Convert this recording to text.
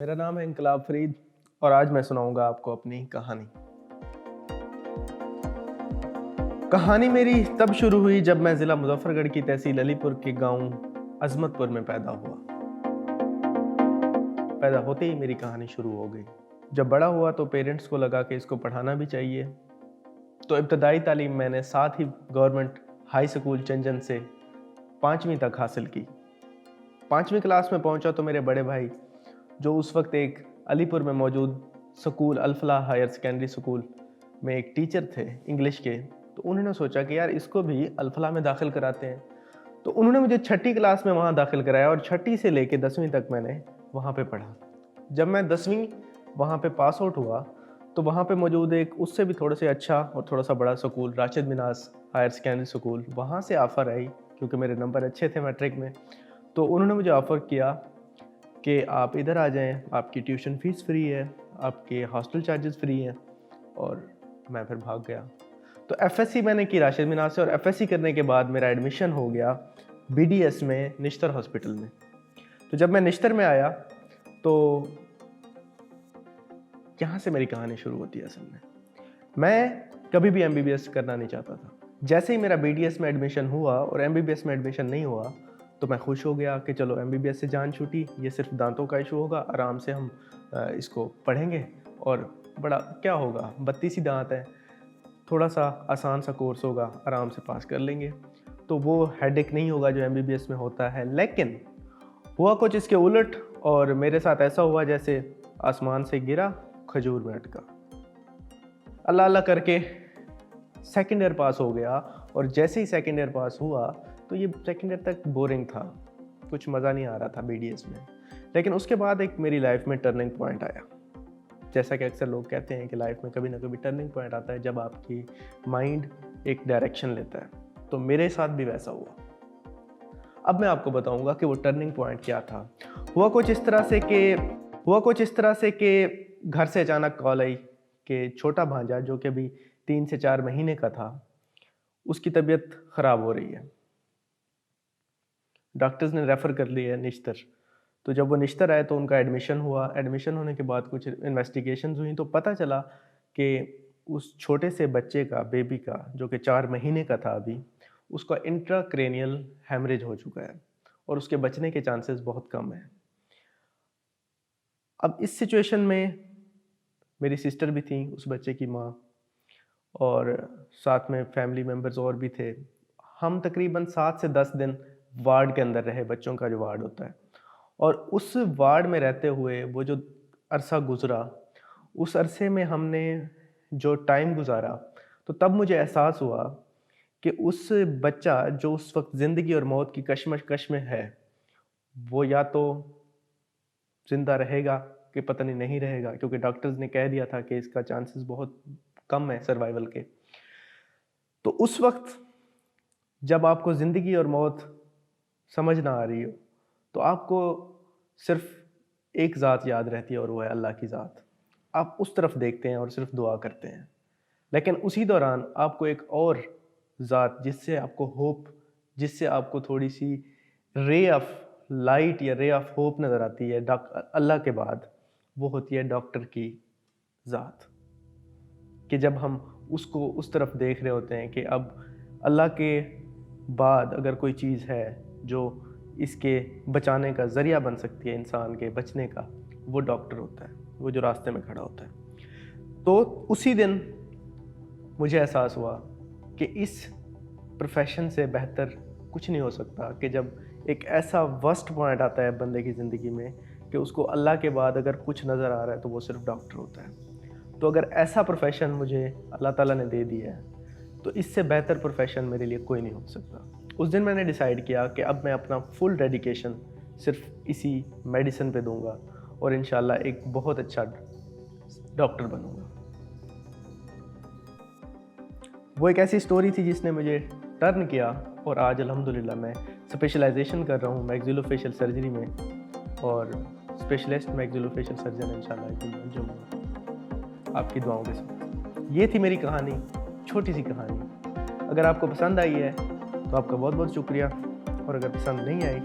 मेरा नाम है इंकलाब फरीद और आज मैं सुनाऊंगा आपको अपनी कहानी। कहानी मेरी तब शुरू हुई जब मैं ज़िला मुजफ्फरगढ़ की तहसील अलीपुर के गांव अजमतपुर में पैदा हुआ। पैदा होते ही मेरी कहानी शुरू हो गई। जब बड़ा हुआ तो पेरेंट्स को लगा कि इसको पढ़ाना भी चाहिए, तो इब्तदाई तालीम मैंने साथ ही गवर्नमेंट हाई स्कूल चंजन से 5वीं तक हासिल की। 5वीं क्लास में पहुंचा तो मेरे बड़े भाई, जो उस वक्त एक अलीपुर में मौजूद school Al Falah higher secondary school में एक टीचर थे इंग्लिश के, तो उन्होंने सोचा कि यार इसको भी अल-फलाह में दाखिल कराते हैं। तो उन्होंने मुझे 6ठी क्लास में वहाँ दाखिल कराया और 6ठी से लेके 10वीं तक मैंने वहाँ पे पढ़ा। जब मैं 10वीं वहाँ पे पास आउट हुआ तो वहाँ पे मौजूद एक उससे भी थोड़ा से अच्छा और थोड़ा सा बड़ा school Rashid Minhas higher secondary school, वहाँ से ऑफ़र आई क्योंकि मेरे नंबर अच्छे थे मैट्रिक में। तो उन्होंने मुझे ऑफ़र किया कि आप इधर आ जाएं, आपकी ट्यूशन फ़ीस फ्री है, आपके हॉस्टल चार्जेस फ्री हैं। और मैं फिर भाग गया। तो एफएससी मैंने की राशिद मिनास से, और एफएससी करने के बाद मेरा एडमिशन हो गया बीडीएस में निश्तर हॉस्पिटल में। तो जब मैं निश्तर में आया तो यहाँ से मेरी कहानी शुरू होती है। असल में मैं कभी भी एमबीबीएस करना नहीं चाहता था। जैसे ही मेरा बीडीएस में एडमिशन हुआ और एमबीबीएस में एडमिशन नहीं हुआ तो मैं खुश हो गया कि चलो एमबीबीएस से जान छूटी, ये सिर्फ दांतों का इशू होगा, आराम से हम इसको पढ़ेंगे और बड़ा क्या होगा, 32 ही दांत हैं, थोड़ा सा आसान सा कोर्स होगा, आराम से पास कर लेंगे, तो वो हेडेक नहीं होगा जो एमबीबीएस में होता है। लेकिन हुआ कुछ इसके उलट, और मेरे साथ ऐसा हुआ जैसे आसमान से गिरा खजूर में अटका। अल्लाह अल्लाह करके सेकेंड ईयर पास हो गया, और जैसे ही सेकेंड ईयर पास हुआ तो ये सेकेंड ईयर तक बोरिंग था, कुछ मज़ा नहीं आ रहा था बीडीएस में। लेकिन उसके बाद एक मेरी लाइफ में टर्निंग पॉइंट आया। जैसा कि अक्सर लोग कहते हैं कि लाइफ में कभी ना कभी टर्निंग पॉइंट आता है जब आपकी माइंड एक डायरेक्शन लेता है, तो मेरे साथ भी वैसा हुआ। अब मैं आपको बताऊंगा कि वो टर्निंग पॉइंट क्या था। हुआ कुछ इस तरह से कि घर से अचानक कॉल आई कि छोटा भांजा, जो कि अभी 3 से 4 महीने का था, उसकी तबीयत ख़राब हो रही है, डॉक्टर्स ने रेफ़र कर लिया है निश्तर। तो जब वो निश्तर आए तो उनका एडमिशन हुआ। एडमिशन होने के बाद कुछ इन्वेस्टिगेशंस हुई तो पता चला कि उस छोटे से बच्चे का, बेबी का, जो कि 4 महीने का था अभी, उसका इंट्राक्रैनियल हेमरेज हो चुका है और उसके बचने के चांसेस बहुत कम हैं। अब इस सिचुएशन में मेरी सिस्टर भी थी, उस बच्चे की माँ, और साथ में फैमिली मेम्बर्स और भी थे। हम तकरीबन 7 से 10 दिन वार्ड के अंदर रहे, बच्चों का जो वार्ड होता है, और उस वार्ड में रहते हुए वो जो अरसा गुज़रा, उस अरसे में हमने जो टाइम गुजारा, तो तब मुझे एहसास हुआ कि उस बच्चा जो उस वक्त ज़िंदगी और मौत की कश्मकश में है, वो या तो ज़िंदा रहेगा कि पता नहीं रहेगा, क्योंकि डॉक्टर्स ने कह दिया था कि इसका चांसेस बहुत कम है सर्वाइवल के। तो उस वक्त जब आपको ज़िंदगी और मौत समझ ना आ रही हो तो आपको सिर्फ एक ज़ात याद रहती है, और वो है अल्लाह की ज़ात। आप उस तरफ देखते हैं और सिर्फ दुआ करते हैं। लेकिन उसी दौरान आपको एक और ज़ात, जिससे आपको होप, जिससे आपको थोड़ी सी रे ऑफ लाइट या रे ऑफ होप नज़र आती है अल्लाह के बाद, वो होती है डॉक्टर की ज़ात। कि जब हम उसको उस तरफ देख रहे होते हैं कि अब अल्लाह के बाद अगर कोई चीज़ है जो इसके बचाने का ज़रिया बन सकती है इंसान के बचने का, वो डॉक्टर होता है, वो जो रास्ते में खड़ा होता है। तो उसी दिन मुझे एहसास हुआ कि इस प्रोफेशन से बेहतर कुछ नहीं हो सकता कि जब एक ऐसा वर्स्ट पॉइंट आता है बंदे की ज़िंदगी में कि उसको अल्लाह के बाद अगर कुछ नज़र आ रहा है तो वो सिर्फ डॉक्टर होता है। तो अगर ऐसा प्रोफेशन मुझे अल्लाह ताला ने दे दिया है तो इससे बेहतर प्रोफेशन मेरे लिए कोई नहीं हो सकता। उस दिन मैंने डिसाइड किया कि अब मैं अपना फुल डेडिकेशन सिर्फ इसी मेडिसिन पे दूंगा और इंशाल्लाह एक बहुत अच्छा डॉक्टर बनूंगा। वो एक ऐसी स्टोरी थी जिसने मुझे टर्न किया, और आज अल्हम्दुलिल्लाह मैं स्पेशलाइजेशन कर रहा हूँ मैक्सिलोफेशियल सर्जरी में, और स्पेशलिस्ट मैक्सिलोफेशियल सर्जन इंशाल्लाह बन जाऊँगा आपकी दुआओं के साथ। ये थी मेरी कहानी, छोटी सी कहानी। अगर आपको पसंद आई है तो आपका बहुत बहुत शुक्रिया, और अगर पसंद नहीं आई